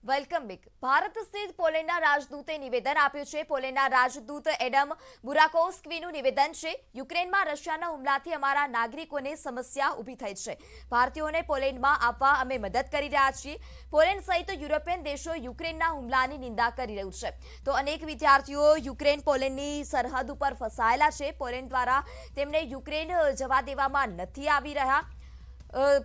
Welcome back. Bharat સ્થિત પોલેન્ડના રાજદૂતે નિવેદન આપ્યું છે. પોલેન્ડના રાજદૂત એડમ બુરાકોવ્સ્કીનું નિવેદન છે, યુક્રેનમાં રશિયાના હુમલાથી અમારા નાગરિકોને સમસ્યા ઊભી થઈ છે. ભારતીયોને પોલેન્ડમાં આવવા અમે મદદ કરી રહ્યા છીએ. પોલેન્ડ સહિત યુરોપિયન દેશો યુક્રેનના હુમલાની નિંદા કરી રહ્યું છે. તો અનેક વિદ્યાર્થીઓ યુક્રેન પોલેન્ડની સરહદ ઉપર ફસાયેલા છે. પોલેન્ડ દ્વારા તેમને યુક્રેન જવા દેવામાં નથી આવી રહ્યા.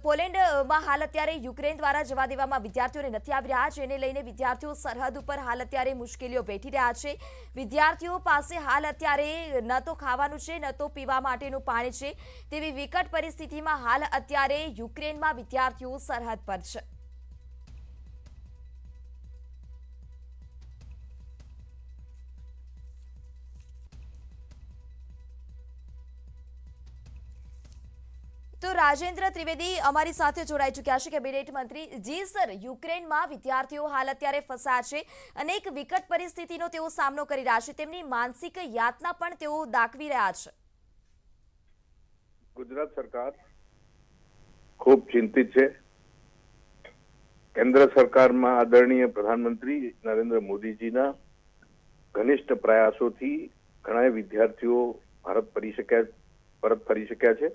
પોલેન્ડમાં હાલ અત્યારે યુક્રેન દ્વારા જવા દેવામાં વિદ્યાર્થીઓને નથી આવી રહ્યા, જેને લઈને વિદ્યાર્થીઓ સરહદ ઉપર હાલ અત્યારે મુશ્કેલીઓ વેઠી રહ્યા છે. વિદ્યાર્થીઓ પાસે હાલ અત્યારે ન તો ખાવાનું છે, ન તો પીવા માટેનું પાણી છે. તેવી વિકટ પરિસ્થિતિમાં હાલ અત્યારે યુક્રેનમાં વિદ્યાર્થીઓ સરહદ પર છે. તો રાજેન્દ્ર ત્રિવેદી અમારી સાથે જોડાઈ ચૂક્યા છે, કેબિનેટ મંત્રી. જી સર, યુક્રેનમાં વિદ્યાર્થીઓ હાલ અત્યારે ફસાયા છે. અનેક વિકટ પરિસ્થિતિનો તેઓ સામનો કરી રહ્યા છે. તેમની માનસિક યાતના પણ તેઓ દાખવી રહ્યા છે. ગુજરાત સરકાર ખૂબ ચિંતિત છે. કેન્દ્ર સરકારમાં આદરણીય પ્રધાનમંત્રી નરેન્દ્ર મોદીજીના ઘનિષ્ઠ પ્રયાસોથી ઘણા વિદ્યાર્થીઓ પરત ફરી શક્યા છે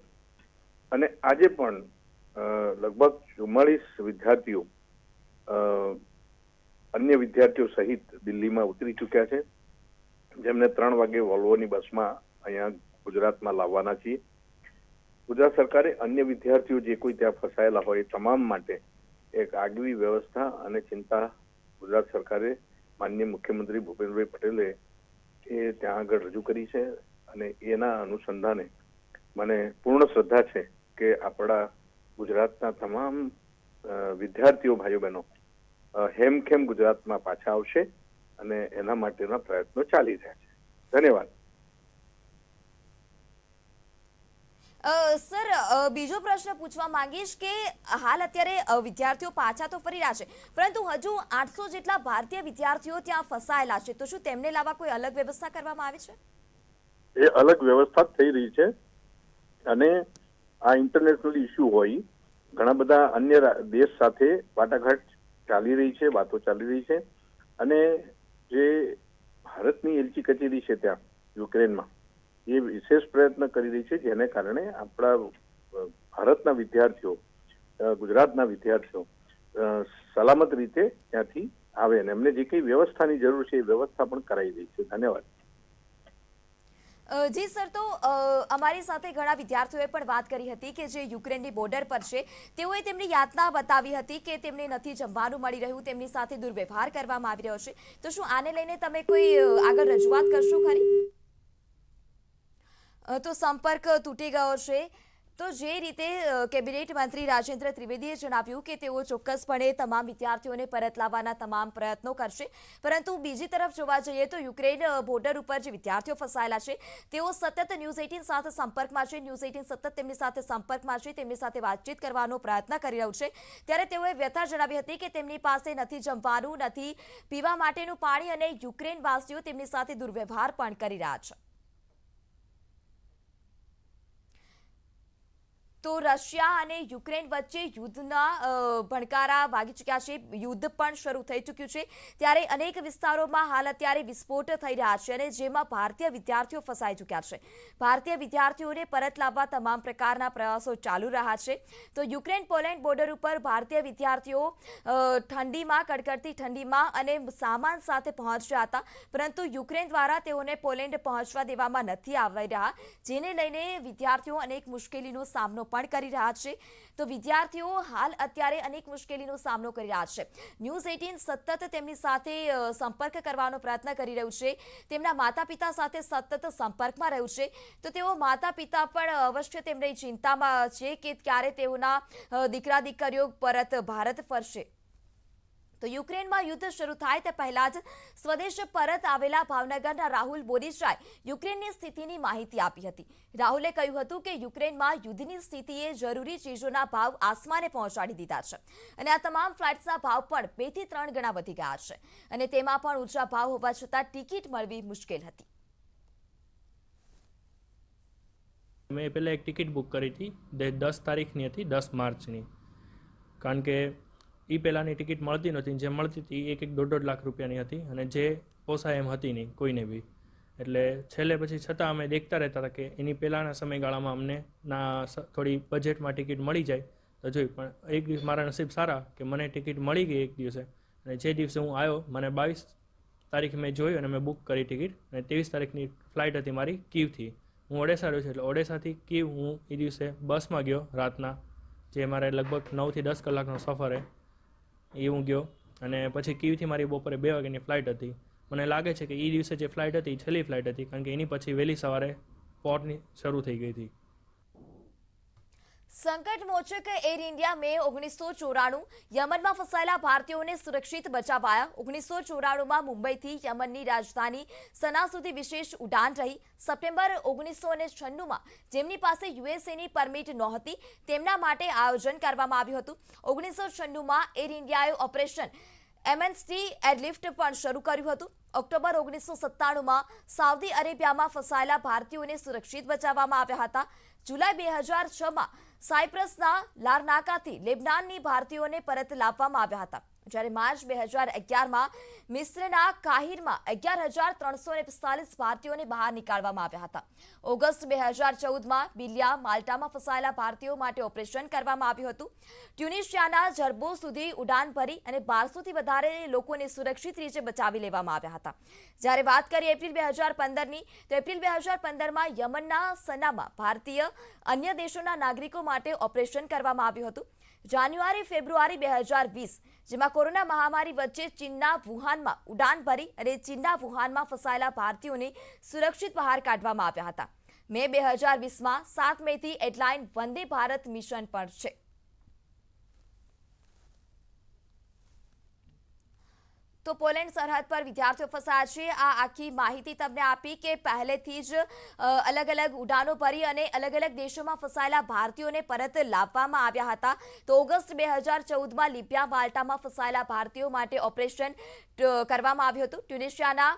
અને આજે પણ લગભગ 44 વિદ્યાર્થીઓ અન્ય વિદ્યાર્થીઓ સહિત દિલ્હીમાં ઉતરી ચૂક્યા છે, જેમને 3 વાગે વોલ્વોની બસમાં અહીંયા ગુજરાતમાં લાવવાના છીએ. ગુજરાત સરકારે અન્ય વિદ્યાર્થીઓ જે કોઈ ત્યાં ફસાયેલા હોય તમામ માટે એક આગવી વ્યવસ્થા અને ચિંતા ગુજરાત સરકારે માનનીય મુખ્યમંત્રી ભૂપેન્દ્રભાઈ પટેલે એ ત્યાં આગળ રજૂ કરી છે અને એના અનુસંધાને મને પૂર્ણ શ્રદ્ધા છે કે આપણા ગુજરાતના તમામ વિદ્યાર્થીઓ ભાઈઓ બહેનો હેમખેમ ગુજરાતમાં પાછા આવશે અને એના માટેના પ્રયત્નો ચાલી રહ્યા છે. ધન્યવાદ. સર, બીજો પ્રશ્ન પૂછવા માંગીશ કે હાલ અત્યારે વિદ્યાર્થીઓ પાછા તો ફરી રહ્યા છે, પરંતુ હજુ 800 જેટલા ભારતીય વિદ્યાર્થીઓ ત્યાં ફસાયેલા છે. તો શું તેમને લાવવા કોઈ અલગ વ્યવસ્થા કરવામાં આવી છે? એ અલગ વ્યવસ્થા થઈ રહી છે અને આ ઇન્ટરનેશનલ ઇસ્યુ હોય, ઘણા બધા અન્ય દેશ સાથે વાટાઘાટ ચાલી રહી છે, વાતો ચાલી રહી છે અને જે ભારતની એલચી કચેરી છે ત્યાં યુક્રેનમાં એ વિશેષ પ્રયત્ન કરી રહી છે, જેને કારણે આપણા ભારતના વિદ્યાર્થીઓ, ગુજરાતના વિદ્યાર્થીઓ સલામત રીતે ત્યાંથી આવે અને એમને જે કંઈ વ્યવસ્થાની જરૂર છે એ વ્યવસ્થા પણ કરાઈ રહી છે. ધન્યવાદ. જી સર, તો અમારી સાથે ઘણા વિદ્યાર્થીઓએ પણ વાત કરી હતી કે જે યુક્રેનની બોર્ડર પર છે, તેઓએ તેમની યાતના બતાવી હતી કે તેમને નથી જમવાનું મળી રહ્યું, તેમની સાથે દુર્વ્યવહાર કરવામાં આવી રહ્યો છે. તો શું આને લઈને તમે કોઈ આગળ રજૂઆત કરશો ખરી? તો સંપર્ક તૂટી ગયો છે. તો જે રીતે કેબિનેટ મંત્રી રાજેન્દ્ર ત્રિવેદીએ જણાવ્યું કે તેઓ ચોક્કસપણે તમામ વિદ્યાર્થીઓને પરત લાવવાના તમામ પ્રયત્નો કરશે, પરંતુ બીજી તરફ જોવા જઈએ તો યુક્રેન બોર્ડર ઉપર જે વિદ્યાર્થીઓ ફસાયેલા છે તેઓ સતત ન્યૂઝ 18 સાથે સંપર્કમાં છે. ન્યૂઝ 18 સતત તેમની સાથે સંપર્કમાં છે, તેમની સાથે વાતચીત કરવાનો પ્રયત્ન કરી રહ્યું છે. ત્યારે તેઓએ વ્યથા જણાવી હતી કે તેમની પાસે નથી જમવાનું, નથી પીવા માટેનું પાણી અને યુક્રેનવાસીઓ તેમની સાથે દુર્વ્યવહાર પણ કરી રહ્યા છે. તો રશિયા અને યુક્રેન વચ્ચે યુદ્ધના ભણકારા વાગી ચૂક્યા છે, યુદ્ધ પણ શરૂ થઈ ચૂક્યું છે. ત્યારે અનેક વિસ્તારોમાં હાલ અત્યારે વિસ્ફોટ થઈ રહ્યા છે અને જેમાં ભારતીય વિદ્યાર્થીઓ ફસાઈ ચૂક્યા છે. ભારતીય વિદ્યાર્થીઓને પરત લાવવા તમામ પ્રકારના પ્રયાસો ચાલુ રહ્યા છે. તો યુક્રેન પોલેન્ડ બોર્ડર ઉપર ભારતીય વિદ્યાર્થીઓ ઠંડીમાં, કડકડતી ઠંડીમાં અને સામાન સાથે પહોંચ્યા હતા, પરંતુ યુક્રેન દ્વારા તેઓને પોલેન્ડ પહોંચવા દેવામાં નથી આવી રહ્યા, જેને લઈને વિદ્યાર્થીઓ અનેક મુશ્કેલીનો સામનો પણ કરી રહ્યા છે. તો વિદ્યાર્થીઓ હાલ અત્યારે અનેક મુશ્કેલીનો સામનો કરી રહ્યા છે. ન્યૂઝ 18 સતત તેમની સાથે સંપર્ક કરવાનો પ્રયત્ન કરી રહ્યું છે, તેમના માતા પિતા સાથે સતત સંપર્કમાં રહ્યું છે. તો તેઓ માતા પિતા પણ અવશ્ય તેમની ચિંતામાં છે કે ક્યારે તેઓના દીકરા દીકરીઓ પરત ભારત ફરશે. તો યુક્રેનમાં યુદ્ધ શરૂ થાય તે પહેલા જ સ્વદેશ પરત આવેલા ભાવનગરના રાહુલ બોરીચાએ યુક્રેનની સ્થિતિની માહિતી આપી હતી. રાહુલે કહ્યું હતું કે યુક્રેનમાં યુદ્ધની સ્થિતિએ જરૂરી ચીજોના ભાવ આસમાને પહોંચાડી દીધા છે અને આ તમામ ફ્લાઇટ્સના ભાવ પણ 2 થી 3 ગણા વધી ગયા છે અને તેમાં પણ ઊંચા ભાવ હોવા છતાં ટિકિટ મળવી મુશ્કેલ હતી. મેં પહેલાં એક ટિકિટ બુક કરી હતી, 10 તારીખની હતી, 10 માર્ચની. કારણ કે એ પહેલાંની ટિકિટ મળતી નહોતી, જે મળતી હતી એક 1.5 લાખ રૂપિયાની હતી અને જે પોસાય એમ હતી નહીં કોઈને બી. એટલે છેલ્લે પછી છતાં અમે દેખતા રહેતા હતા કે એની પહેલાંના સમયગાળામાં અમને થોડી બજેટમાં ટિકિટ મળી જાય તો જોઈ. પણ એક દિવસ મારા નસીબ સારા કે મને ટિકિટ મળી ગઈ એક દિવસે, અને જે દિવસે હું આવ્યો મને 22 તારીખે મેં જોયું અને મેં બુક કરી ટિકિટ, અને 23 તારીખની ફ્લાઇટ હતી મારી કીવથી. હું ઓડેસા રહ્યો છું એટલે ઓડેસાથી કીવ હું એ દિવસે બસમાં ગયો રાતના, જે મારે લગભગ 9 થી 10 કલાકનો સફર એ હું ગયો. અને પછી કીવથી મારી બપોરે 2 વાગ્યાની ફ્લાઇટ હતી. મને લાગે છે કે એ દિવસે જે ફ્લાઇટ હતી એ છેલ્લી ફ્લાઇટ હતી, કારણ કે એની પછી વહેલી સવારે પોર્ટની શરૂ થઈ ગઈ હતી. સંકટ મોચક એર ઇન્ડિયા મે 1994 યમનમાં ફસાયેલા ભારતીયોને સુરક્ષિત બચાવાયા. 1994માં મુંબઈથી યમનની રાજધાની સના સુધી વિશેષ ઉડાન રહી. સપ્ટેમ્બર 1996માં જેમની પાસે યુએસએની પરમિટ નહોતી તેમના માટે આયોજન કરવામાં આવ્યું હતું. 1996માં એર ઇન્ડિયાએ ઓપરેશન એમએનસી એરલિફ્ટ પણ શરૂ કર્યું હતું. ઓક્ટોબર 1997માં સાઉદી અરેબિયામાં ફસાયેલા ભારતીયોને સુરક્ષિત બચાવવામાં આવ્યા હતા. જુલાઈ 2006માં સાયપ્રસના લારનાકાથી લેબનાનની ભારતીયોને પરત લાવવામાં આવ્યા હતા. જ્યારે માર્ચ 2011માં મિસ્રના કાહિરમાં 11,345 ભારતીયોને બહાર નીકાળવામાં આવ્યા હતા. ઓગસ્ટ 2014માં બિલિયા માલ્ટામાં ફસાયેલા ભારતીયો માટે ઓપરેશન કરવામાં આવ્યું હતું. ટ્યુનિશિયાના જર્બો સુધી ઉડાન ભરી અને 1200થી વધારે લોકોને સુરક્ષિત રીતે બચાવી લેવામાં આવ્યા હતા. જ્યારે વાત કરીએ એપ્રિલ 2015ની, તો એપ્રિલ 2015માં યમનના સનામાં ભારતીય અન્ય દેશોના નાગરિકો માટે ઓપરેશન કરવામાં આવ્યું હતું. જાન્યુઆરી ફેબ્રુઆરી 2020 જેમાં કોરોના મહામારી વચ્ચે ચીનના વુહાનમાં ઉડાન ભરી અને ચીનના વુહાનમાં ફસાયેલા ભારતીયોને સુરક્ષિત બહાર કાઢવામાં આવ્યા હતા. મે 2020માં 7 મેથી એરલાઇન વંદે ભારત મિશન પણ છે. તો પોલેન્ડ સરહદ પર વિદ્યાર્થીઓ ફસાયા છે. આ આખી માહિતી તમને આપી કે પહેલેથી જ અલગ અલગ ઉડાનો ભરી અને અલગ અલગ દેશોમાં ફસાયેલા ભારતીયોને પરત લાવવામાં આવ્યા હતા. તો ઓગસ્ટ 2014માં લિબિયા માલ્ટામાં ફસાયેલા ભારતીયો માટે ઓપરેશન કરવામાં આવ્યું હતું. ટ્યુનિશિયાના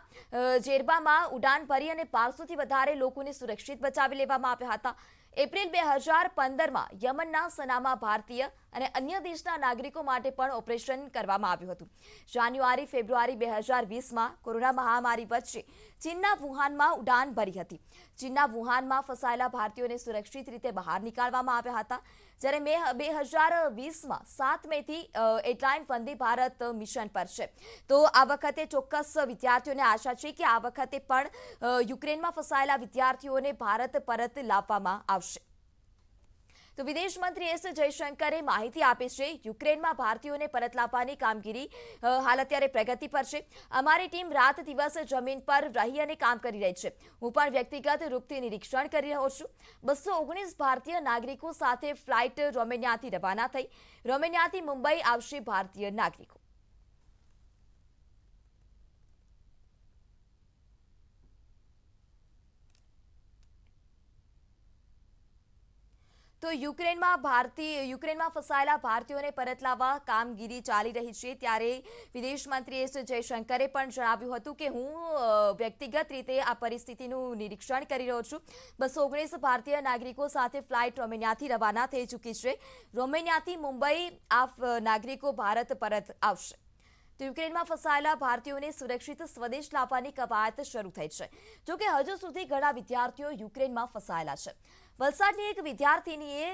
જેરબામાં ઉડાન ભરી અને 1200થી વધારે લોકોને સુરક્ષિત બચાવી લેવામાં આવ્યા હતા. એપ્રિલ 2015માં યમનના સનામાં ભારતીય અને અન્ય દેશના નાગરિકો માટે પણ ઓપરેશન કરવામાં આવ્યું હતું. જાન્યુઆરી ફેબ્રુઆરી 2020માં કોરોના મહામારી વચ્ચે ચીનના વુહાનમાં ઉડાન ભરી હતી. ચીનના વુહાનમાં ફસાયેલા ભારતીયોને સુરક્ષિત રીતે બહાર નીકાળવામાં આવ્યા હતા. જ્યારે મે 2020માં 7 મેથી એરલાઇન વંદે ભારત મિશન પર છે. તો આ વખતે ચોક્કસ વિદ્યાર્થીઓને આશા છે કે આ વખતે પણ યુક્રેનમાં ફસાયેલા વિદ્યાર્થીઓને ભારત પરત લાવવામાં આવશે. તો વિદેશ મંત્રી એસ જયશંકરે માહિતી આપી છે યુક્રેનમાં ભારતીયોને પરત લાવવાની કામગીરી હાલ અત્યારે પ્રગતિ પર છે. અમારી ટીમ રાત દિવસ જમીન પર રહી અને કામ કરી રહી છે. હું પણ વ્યક્તિગત રૂપથી નિરીક્ષણ કરી રહ્યો છું. 219 ભારતીય નાગરિકો સાથે ફ્લાઇટ રોમેનિયાથી રવાના થઈ. રોમેનિયાથી મુંબઈ આવશે ભારતીય નાગરિકો. તો યુક્રેનમાં ફસાયેલા ભારતીયોને પરત લાવવા કામગીરી ચાલી રહી છે. ત્યારે વિદેશ મંત્રી એસ જયશંકરે પણ જણાવ્યું હતું કે હું વ્યક્તિગત રીતે આ પરિસ્થિતિનું નિરીક્ષણ કરી રહ્યો છું. 219 ભારતીય નાગરિકો સાથે ફ્લાઇટ રોમેનિયાથી રવાના થઈ ચૂકી છે. રોમેનિયાથી મુંબઈ આ નાગરિકો ભારત પરત આવશે. તો યુક્રેનમાં ફસાયેલા ભારતીયોને સુરક્ષિત સ્વદેશ લાવવાની કવાયત શરૂ થઈ છે. જોકે હજુ સુધી ઘણા વિદ્યાર્થીઓ યુક્રેનમાં ફસાયેલા છે. વલસાડની એક વિદ્યાર્થીનીએ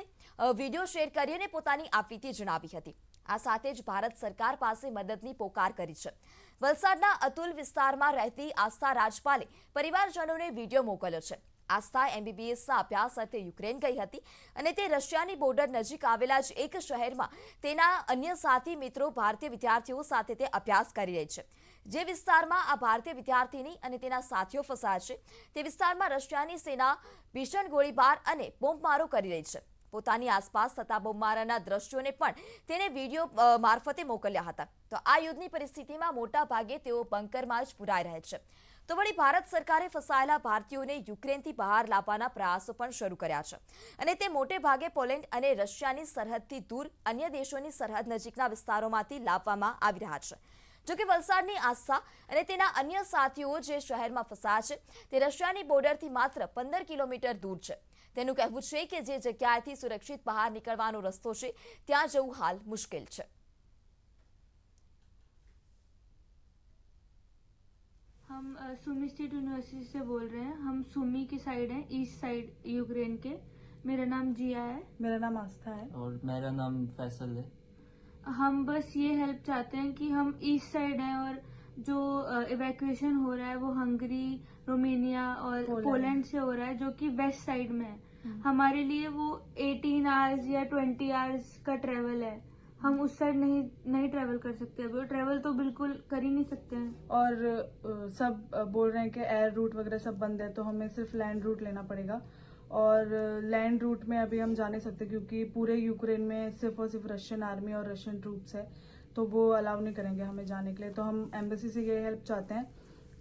વિડીયો શેર કરી અને પોતાની આપવીતી જણાવી હતી. આ સાથે જ ભારત સરકાર પાસે મદદની પોકાર કરી છે. વલસાડના અતુલ વિસ્તારમાં રહેતી આસ્થા રાજપાલે પરિવારજનોને વિડીયો મોકલ્યો છે. આસ્થા MBBSના અભ્યાસ અર્થે યુક્રેન ગઈ હતી અને તે રશિયાની બોર્ડર નજીક આવેલા જ એક શહેરમાં તેના અન્ય સાથી મિત્રો ભારતીય વિદ્યાર્થીઓ સાથે તે અભ્યાસ કરી રહી છે. જે વિસ્તારમાં આ ભારતીય વિદ્યાર્થીની અને તેના સાથીઓ ફસાયા છે તે વિસ્તારમાં રશિયાની સેના ભીષણ ગોળીબાર અને બોમ્બમારો કરી રહી છે. પોતાની આસપાસ થતા બોમ્બમારાના દ્રશ્યોને પણ તેને વિડીયો મારફતે મોકલ્યા હતા. તો આ યુદ્ધની પરિસ્થિતિમાં મોટા ભાગે તેઓ બંકરમાં જ પુરાઈ રહે છે. તો વળી ભારત સરકારે ફસાયેલા ભારતીયોને યુક્રેનથી બહાર લાવવાના પ્રયાસો પણ શરૂ કર્યા છે અને તે મોટે ભાગે પોલેન્ડ અને રશિયાની સરહદથી દૂર અન્ય દેશોની સરહદ નજીકના વિસ્તારોમાંથી લાવવામાં આવી રહ્યા છે. જોકે વલસાડની આસ્થા અને તેના અન્ય સાથીઓ જે શહેરમાં ફસાયા છે તે રશિયાની બોર્ડરથી માત્ર 15 કિલોમીટર દૂર છે. તેનું કહેવું છે કે જે જગ્યાએથી સુરક્ષિત બહાર નીકળવાનો રસ્તો છે ત્યાં જવું હાલ મુશ્કેલ છે. सुमी स्टेट यूनिवर्सिटी से बोल रहे हैं। हम सुमी की साइड हैं, ईस्ट साइड यूक्रेन के। मेरा नाम जिया है। मेरा नाम आस्था है। और मेरा नाम फैसल है। हम बस ये हेल्प चाहते हैं कि हम ईस्ट साइड हैं और जो इवैक्यूएशन हो रहा है वो हंगरी, रोमानिया और पोलैंड से हो रहा है, जो कि वेस्ट साइड में है। हमारे लिए वो 18 आवर्स या 20 आवर्स का ट्रेवल है। हम उस साइड नहीं ट्रैवल कर सकते। अभी ट्रैवल तो बिल्कुल कर ही नहीं सकते हैं। और सब बोल रहे हैं कि एयर रूट वगैरह सब बंद है, तो हमें सिर्फ लैंड रूट लेना पड़ेगा। और लैंड रूट में अभी हम जा नहीं सकते क्योंकि पूरे यूक्रेन में सिर्फ और सिर्फ रशियन आर्मी और रशियन ट्रूप्स है, तो वो अलाउ नहीं करेंगे हमें जाने के लिए। तो हम एम्बेसी से ये हेल्प चाहते हैं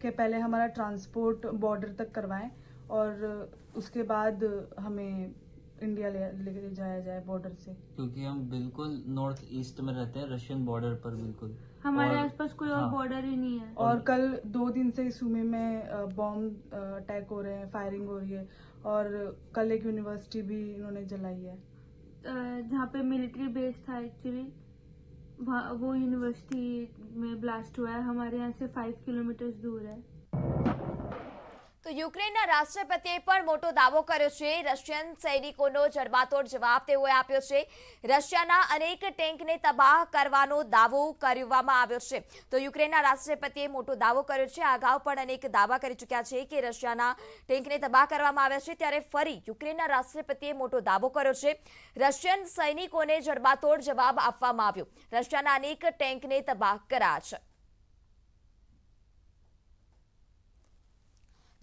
कि पहले हमारा ट्रांसपोर्ट बॉर्डर तक करवाएं और उसके बाद हमें इंडिया लेके जाया जाए बॉर्डर से, क्योंकि हम बिल्कुल नॉर्थ ईस्ट में रहते हैं, रशियन बॉर्डर पर बिल्कुल। हमारे आसपास कोई और बॉर्डर ही नहीं है। और कल 2 दिन से सुमी में बॉम्ब अटैक हो रहे हैं, फायरिंग हो रही है। और कल एक यूनिवर्सिटी भी इन्होंने जलाई है जहाँ पे मिलिट्री बेस था एक्चुअली, वो यूनिवर्सिटी में ब्लास्ट हुआ है। हमारे यहाँ से 5 किलोमीटर दूर है। તો યુક્રેનના રાષ્ટ્રપતિએ પણ મોટો દાવો કર્યો છે। રશિયન સૈનિકોનો જડબાતોડ જવાબ તેઓએ આપ્યો છે। રશિયાના અનેક ટેન્કને તબાહ કરવાનો દાવો કરવામાં આવ્યો છે। તો યુક્રેનના રાષ્ટ્રપતિએ મોટો દાવો કર્યો છે। અગાઉ પણ અનેક દાવા કરી ચૂક્યા છે કે રશિયાના ટેન્કને તબાહ કરવામાં આવ્યા છે, ત્યારે ફરી યુક્રેનના રાષ્ટ્રપતિએ મોટો દાવો કર્યો છે। રશિયન સૈનિકોને જડબાતોડ જવાબ આપવામાં આવ્યો। રશિયાના અનેક ટેન્કને તબાહ કરાયા છે।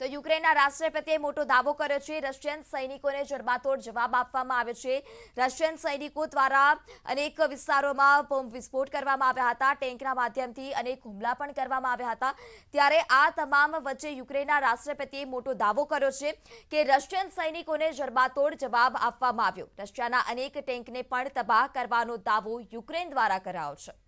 તો યુક્રેનના રાષ્ટ્રપતિએ મોટો દાવો કર્યો છે। રશિયન સૈનિકોને જડબાતોડ જવાબ આપવામાં આવ્યો છે। રશિયન સૈનિકો દ્વારા અનેક વિસ્તારોમાં બોમ્બ વિસ્ફોટ કરવામાં આવ્યા હતા, ટેન્કના માધ્યમથી અનેક હુમલા પણ કરવામાં આવ્યા હતા। ત્યારે આ તમામ વચ્ચે યુક્રેનના રાષ્ટ્રપતિએ મોટો દાવો કર્યો છે કે રશિયન સૈનિકોને જડબાતોડ જવાબ આપવામાં આવ્યો। રશિયાના અનેક ટેન્કને પણ તબાહ કરવાનો દાવો યુક્રેન દ્વારા કરાયો છે।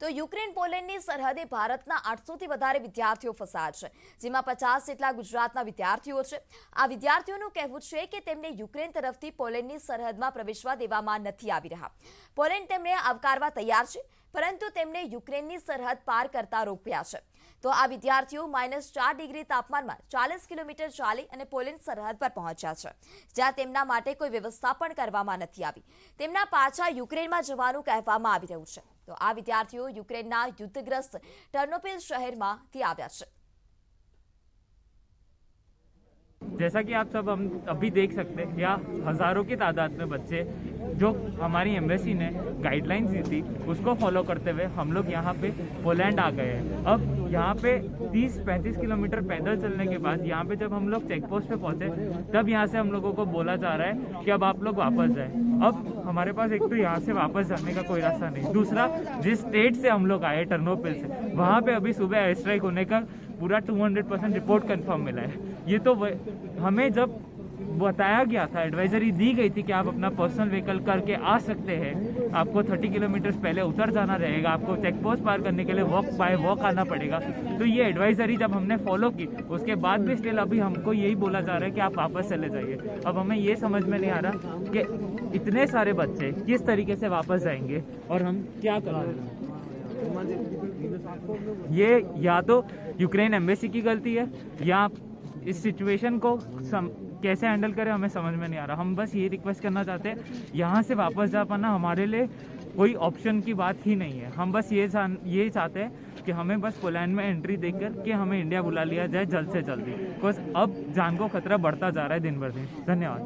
તો યુક્રેન પોલેન્ડની સરહદે ભારતના 800થી વધારે વિદ્યાર્થીઓ ફસાયા છે, જેમાં 50 જેટલા ગુજરાતના વિદ્યાર્થીઓ છે। આ વિદ્યાર્થીઓનું કહેવું છે કે તેમને યુક્રેન તરફથી પોલેન્ડની સરહદમાં પ્રવેશવા દેવામાં નથી આવી રહ્યા। પોલેન્ડ તેમને આવકારવા તૈયાર છે, પરંતુ તેમને યુક્રેનની સરહદ પાર કરતા રોક્યા છે। તો આ વિદ્યાર્થીઓ -4 ડિગ્રી તાપમાનમાં 40 કિલોમીટર ચાલી અને પોલેન્ડ સરહદ પર પહોંચ્યા છે, જ્યાં તેમના માટે કોઈ વ્યવસ્થા પણ કરવામાં નથી આવી। તેમના પાછા યુક્રેનમાં જવાનું કહેવામાં આવી રહ્યું છે। તો આ વિદ્યાર્થીઓ યુક્રેનના યુદ્ધગ્રસ્ત ટર્નોપિલ શહેરમાંથી આવ્યા છે। जैसा कि आप सब हम अभी देख सकते हैं, यहाँ हज़ारों की तादाद में बच्चे जो हमारी एम्बेसी ने गाइडलाइंस दी थी उसको फॉलो करते हुए हम लोग यहाँ पे पोलैंड आ गए हैं। अब यहाँ पे 30-35 किलोमीटर पैदल चलने के बाद यहाँ पे जब हम लोग चेक पोस्ट पे पहुँचे, तब यहाँ से हम लोगों को बोला जा रहा है कि अब आप लोग वापस जाएं। अब हमारे पास एक तो यहाँ से वापस जाने का कोई रास्ता नहीं, दूसरा जिस स्टेट से हम लोग आए टर्नोपिल से, वहाँ पे अभी सुबह एयर स्ट्राइक होने का पूरा 200% रिपोर्ट कंफर्म मिला है। ये तो हमें जब बताया गया था, एडवाइजरी दी गई थी कि आप अपना पर्सनल व्हीकल करके आ सकते हैं, आपको 30 किलोमीटर पहले उतर जाना रहेगा, आपको चेक पोस्ट पार करने के लिए वॉक बाय वॉक आना पड़ेगा। तो ये एडवाइजरी जब हमने फॉलो की, उसके बाद भी स्टिल अभी हमको यही बोला जा रहा है कि आप वापस चले जाइए। अब हमें ये समझ में नहीं आ रहा कि इतने सारे बच्चे किस तरीके से वापस जाएंगे और हम क्या करेंगे। ये या तो यूक्रेन एम्बेसी की गलती है या इस सिचुएशन को कैसे हैंडल करें हमें समझ में नहीं आ रहा। हम बस ये रिक्वेस्ट करना चाहते हैं, यहाँ से वापस जा पाना हमारे लिए कोई ऑप्शन की बात ही नहीं है। हम बस ये चाहते हैं कि हमें बस पोलैंड में एंट्री देकर के हमें इंडिया बुला लिया जाए जल्द से जल्दी, बिकॉज अब जान को खतरा बढ़ता जा रहा है दिन बर दिन। धन्यवाद।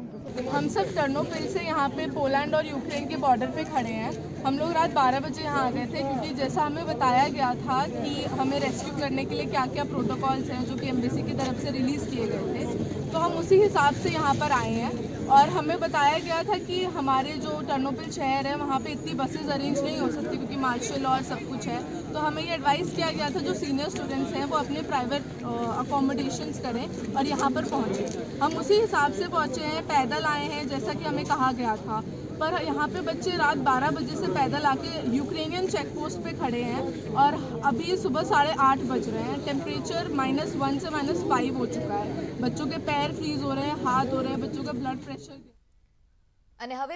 हम सब टर्नोपिल से यहाँ पे पोलैंड और यूक्रेन के बॉर्डर पे खड़े हैं। हम लोग रात 12 बजे यहाँ आ गए थे, क्योंकि जैसा हमें बताया गया था कि हमें रेस्क्यू करने के लिए क्या क्या प्रोटोकॉल्स हैं जो कि एम्बेसी की तरफ से रिलीज़ किए गए थे, तो हम उसी हिसाब से यहाँ पर आए हैं। और हमें बताया गया था कि हमारे जो टर्नोपिल शहर है वहाँ पे इतनी बसेज अरेंज नहीं हो सकती क्योंकि मार्शल लॉ और सब कुछ है। तो हमें ये एडवाइस किया गया था जो सीनियर स्टूडेंट्स हैं वो अपने प्राइवेट अकोमोडेशंस करें और यहाँ पर पहुँचें। हम उसी हिसाब से पहुँचे हैं, पैदल आए हैं जैसा कि हमें कहा गया था। पर यहाँ पे बच्चे रात 12 बजे से पैदल आके यूक्रेनियन चेक पोस्ट पे खड़े हैं और अभी सुबह 8:30 बज रहे हैं। टेम्परेचर -1 से -5 हो चुका है। बच्चों के पैर फ्रीज हो रहे हैं, हाथ हो रहे हैं, बच्चों का ब्लड प्रेशर અને હવે